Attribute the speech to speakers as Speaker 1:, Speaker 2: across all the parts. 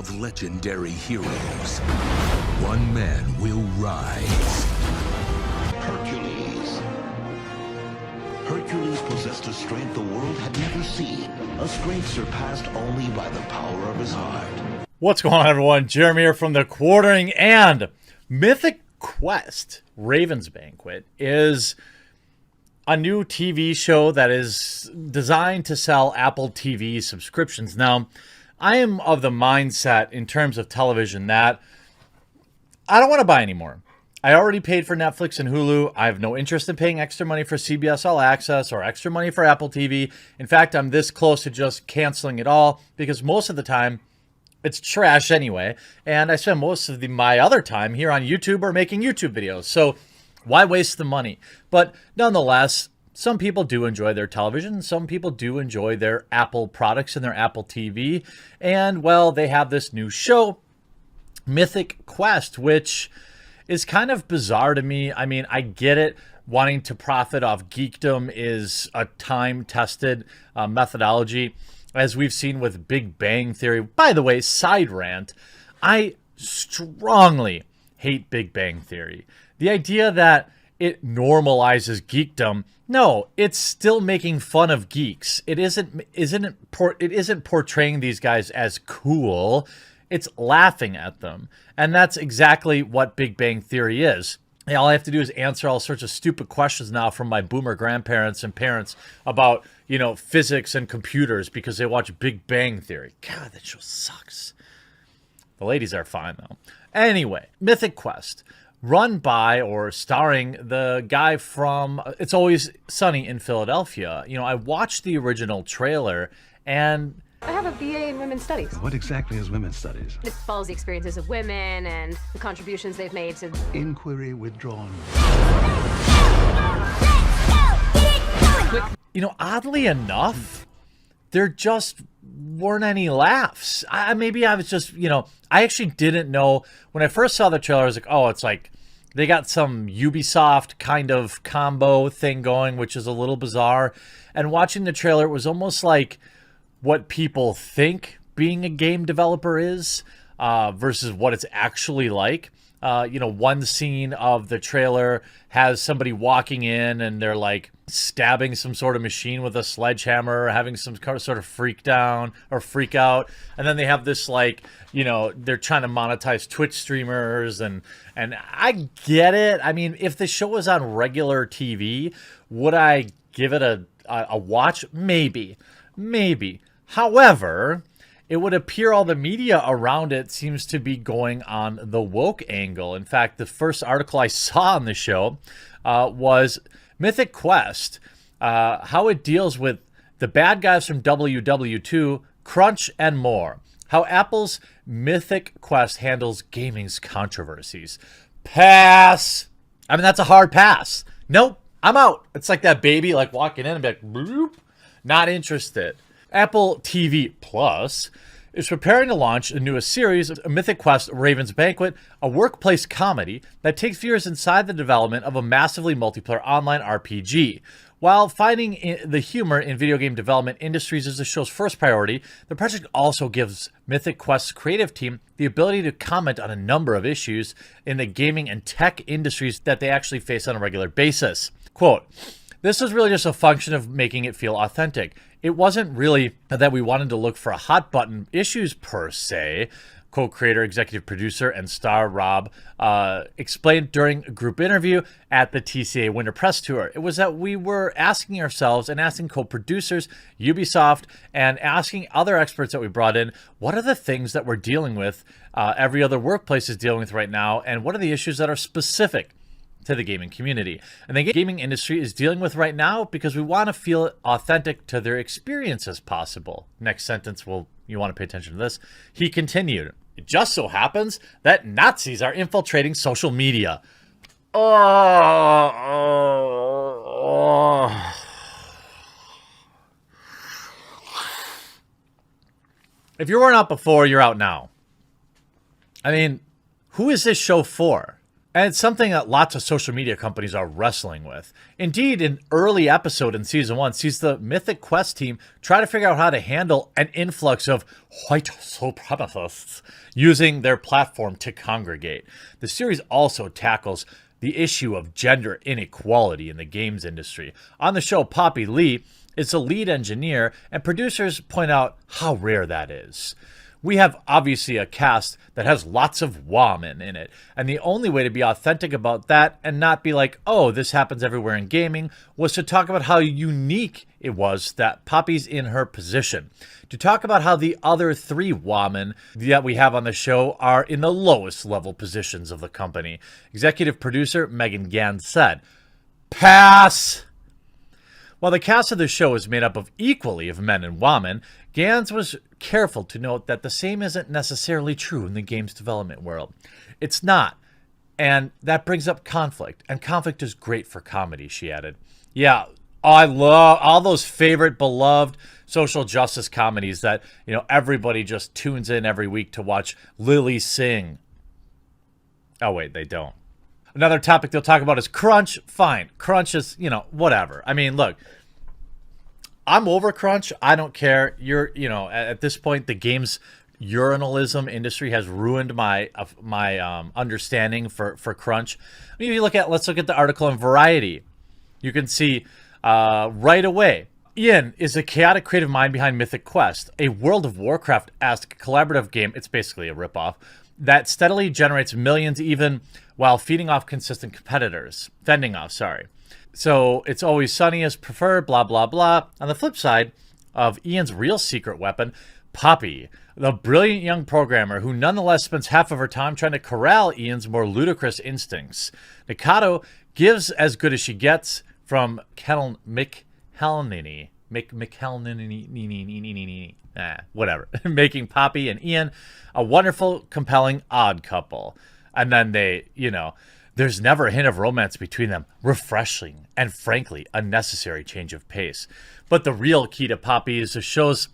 Speaker 1: of legendary heroes. One man will rise.
Speaker 2: Hercules. Hercules possessed a strength the world had never seen, a strength surpassed only by the power of his heart.
Speaker 3: What's going on, everyone? Jeremy here from the Quartering, and Mythic Quest Ravens Banquet is a new TV show that is designed to sell Apple TV subscriptions. Now, I am of the mindset in terms of television that I don't want to buy anymore. I already paid for Netflix and Hulu. I have no interest in paying extra money for CBS All Access or extra money for Apple TV. In fact, I'm this close to just canceling it all because most of the time it's trash anyway. And I spend most of my other time here on YouTube or making YouTube videos. So why waste the money? But nonetheless, some people do enjoy their television. Some people do enjoy their Apple products and their Apple TV. And, well, they have this new show, Mythic Quest, which is kind of bizarre to me. I mean, I get it. Wanting to profit off geekdom is a time-tested methodology, as we've seen with Big Bang Theory. By the way, side rant, I strongly hate Big Bang Theory. The idea that it normalizes geekdom, no, it's still making fun of geeks. It isn't portraying these guys as cool. It's laughing at them. And that's exactly what Big Bang Theory is. And all I have to do is answer all sorts of stupid questions now from my boomer grandparents and parents about, physics and computers because they watch Big Bang Theory. God, that show sucks. The ladies are fine, though. Anyway, Mythic Quest, run by or starring the guy from It's Always Sunny in Philadelphia. I watched the original trailer, and
Speaker 4: I have a BA in Women's Studies.
Speaker 5: What exactly is Women's Studies?
Speaker 4: It follows the experiences of women and the contributions they've made to...
Speaker 5: Inquiry withdrawn.
Speaker 3: Oddly enough, there just weren't any laughs. Maybe I was just, I actually didn't know. When I first saw the trailer, I was like, oh, it's like they got some Ubisoft kind of combo thing going, which is a little bizarre. And watching the trailer, it was almost like what people think being a game developer is versus what it's actually like. One scene of the trailer has somebody walking in and they're like stabbing some sort of machine with a sledgehammer, having some sort of freak out. And then they have this they're trying to monetize Twitch streamers and I get it. I mean, if the show was on regular TV, would I give it a watch? Maybe. However, it would appear all the media around it seems to be going on the woke angle. In fact, the first article I saw on the show was Mythic Quest, how it deals with the bad guys from WW2, Crunch, and more. How Apple's Mythic Quest handles gaming's controversies. Pass. I mean, that's a hard pass. Nope, I'm out. It's like that baby walking in and be like, bloop, not interested. Apple TV Plus is preparing to launch the newest series, Mythic Quest Ravens Banquet, a workplace comedy that takes viewers inside the development of a massively multiplayer online RPG. While finding the humor in video game development industries is the show's first priority, the project also gives Mythic Quest's creative team the ability to comment on a number of issues in the gaming and tech industries that they actually face on a regular basis. Quote, "This was really just a function of making it feel authentic. It wasn't really that we wanted to look for hot button issues per se," co-creator, executive producer, and star Rob explained during a group interview at the TCA Winter Press Tour. It was that we were asking ourselves and asking co-producers, Ubisoft, and asking other experts that we brought in, what are the things that we're dealing with, every other workplace is dealing with right now, and what are the issues that are specific to the gaming community and the gaming industry is dealing with right now, because we want to feel authentic to their experience as possible. Next sentence, you want to pay attention to this. He continued, "It just so happens that Nazis are infiltrating social media." If you weren't out before, you're out now. I mean, who is this show for? And it's something that lots of social media companies are wrestling with. Indeed, an early episode in season 1 sees the Mythic Quest team try to figure out how to handle an influx of white supremacists using their platform to congregate. The series also tackles the issue of gender inequality in the games industry. On the show, Poppy Lee is the lead engineer, and producers point out how rare that is. We have obviously a cast that has lots of women in it, and the only way to be authentic about that and not be like, oh, this happens everywhere in gaming, was to talk about how unique it was that Poppy's in her position. To talk about how the other 3 women that we have on the show are in the lowest level positions of the company. Executive producer Megan Gann said, "Pass." While the cast of the show is made up of equally of men and women, Gans was careful to note that the same isn't necessarily true in the games development world. It's not, and that brings up conflict, and conflict is great for comedy, she added. Yeah, I love all those favorite, beloved social justice comedies that, everybody just tunes in every week to watch Lily sing. Oh, wait, they don't. Another topic they'll talk about is crunch. Fine. Crunch is, whatever. I mean, look, I'm over crunch. I don't care. At this point, the game's urinalism industry has ruined my understanding for crunch. I mean, let's look at the article in Variety. You can see right away, Ian is a chaotic creative mind behind Mythic Quest, a World of Warcraft-esque collaborative game. It's basically a ripoff that steadily generates millions even while fending off So it's always Sunny is preferred, blah, blah, blah. On the flip side of Ian's real secret weapon, Poppy, the brilliant young programmer who nonetheless spends half of her time trying to corral Ian's more ludicrous instincts. Nikado gives as good as she gets from McHelniny. Whatever. Making Poppy and Ian a wonderful, compelling, odd couple. And then there's never a hint of romance between them. Refreshing and, frankly, a necessary change of pace. But the real key to Poppy is the show's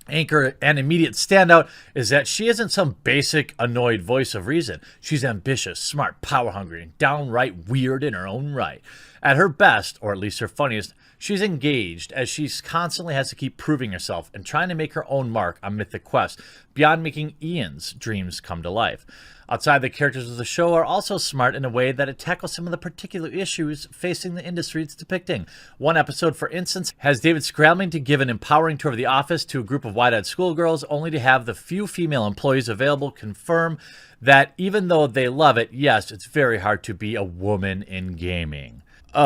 Speaker 3: anchor and immediate standout is that she isn't some basic, annoyed voice of reason. She's ambitious, smart, power-hungry, and downright weird in her own right. At her best, or at least her funniest, she's engaged as she constantly has to keep proving herself and trying to make her own mark on Mythic Quest beyond making Ian's dreams come to life. Outside, the characters of the show are also smart in a way that it tackles some of the particular issues facing the industry it's depicting. One episode, for instance, has David scrambling to give an empowering tour of the office to a group of wide-eyed schoolgirls, only to have the few female employees available confirm that even though they love it, yes, it's very hard to be a woman in gaming. What?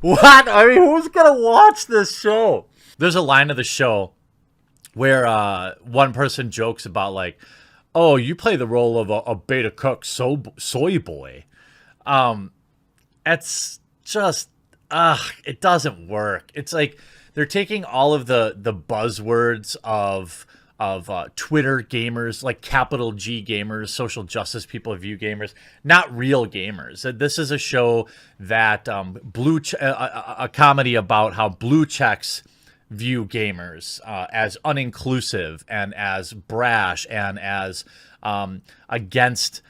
Speaker 3: I mean, who's gonna watch this show? There's a line of the show where one person jokes about like, oh, you play the role of a beta cook soy boy. It's just, it doesn't work. It's like they're taking all of the buzzwords of Twitter gamers, like capital G gamers, social justice people view gamers, not real gamers. This is a show that a comedy about how blue checks view gamers as uninclusive and as brash and as against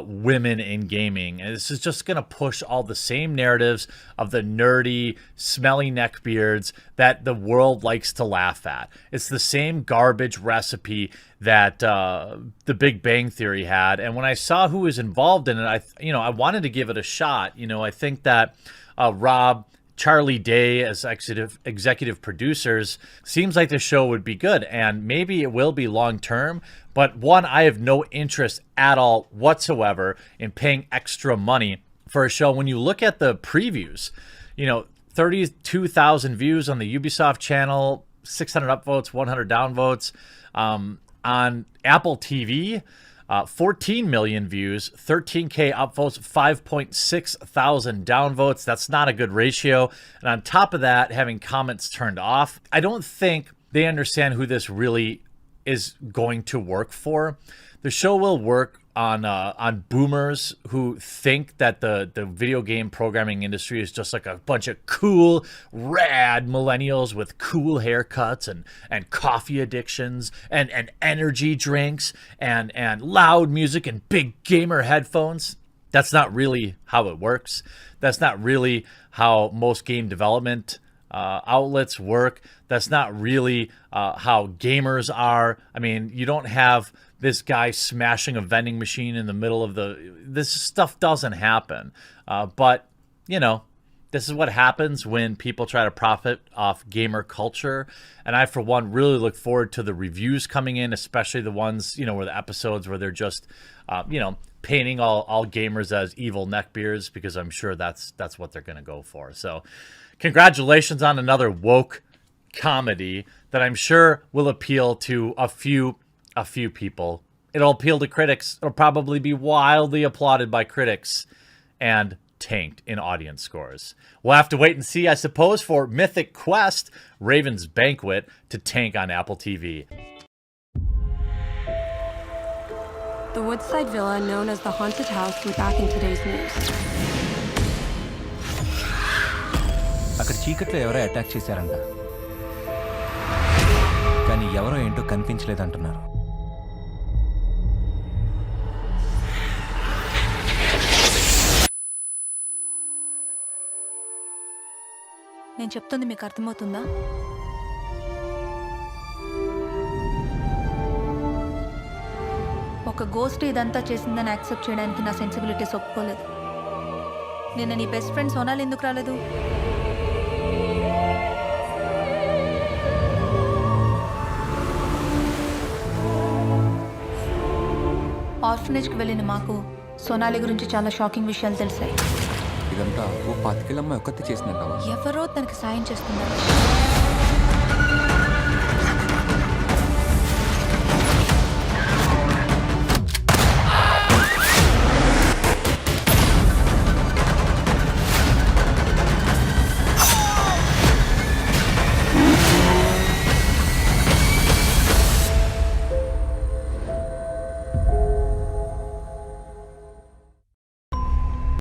Speaker 3: women in gaming. And this is just going to push all the same narratives of the nerdy, smelly neckbeards that the world likes to laugh at. It's the same garbage recipe that the Big Bang Theory had. And when I saw who was involved in it, I wanted to give it a shot. I think that Rob, Charlie Day as executive producers, seems like the show would be good, and maybe it will be long term. But one, I have no interest at all whatsoever in paying extra money for a show. When you look at the previews, 32,000 views on the Ubisoft channel, 600 upvotes, 100 downvotes. On Apple TV, 14 million views, 13K upvotes, 5.6 thousand downvotes. That's not a good ratio. And on top of that, having comments turned off. I don't think they understand who this really is going to work for. The show will work on boomers who think that the video game programming industry is just like a bunch of cool, rad millennials with cool haircuts and coffee addictions and energy drinks and loud music and big gamer headphones. That's not really how it works. That's not really how most game development outlets work. That's not really how gamers are. I mean, you don't have this guy smashing a vending machine in the middle of this stuff doesn't happen. But, you know, this is what happens when people try to profit off gamer culture. And I, for one, really look forward to the reviews coming in, especially the ones, you know, where the episodes where they're just, you know, painting all gamers as evil neckbeards, because I'm sure that's what they're going to go for. So congratulations on another woke comedy that I'm sure will appeal to a few people. It'll appeal to critics. It'll probably be wildly applauded by critics and tanked in audience scores. We'll have to wait and see, I suppose, for Mythic Quest Ravens Banquet to tank on Apple TV.
Speaker 6: The Woodside Villa, known as the Haunted House, we're back in today's news.
Speaker 7: అక్కడ చీకట్లో ఎవరో attack చేశారంట, కానీ ఎవరో ఏంటో కనిపించలేదంటున్నారు.
Speaker 6: నేను చెప్తుంది మీకు అర్థమవుతుందా? ఒక గోస్ట్ ఇదంతా చేసిందని యాక్సెప్ట్ చేయడానికి నా సెన్సిబిలిటీస్ ఒప్పుకోలేదు. నిన్న నీ బెస్ట్ ఫ్రెండ్ సోనాలి ఎందుకు రాలేదు? ఆర్ఫనేజ్కి వెళ్ళిన మాకు సోనాలి గురించి చాలా షాకింగ్ విషయాలు తెలిసాయి.
Speaker 7: ఇదంతా ఓ 25 ఏళ్ల అమ్మాయి ఒక్కతే చేసిందంటావా?
Speaker 6: ఎవరో తనకి సాయం చేస్తున్నారు.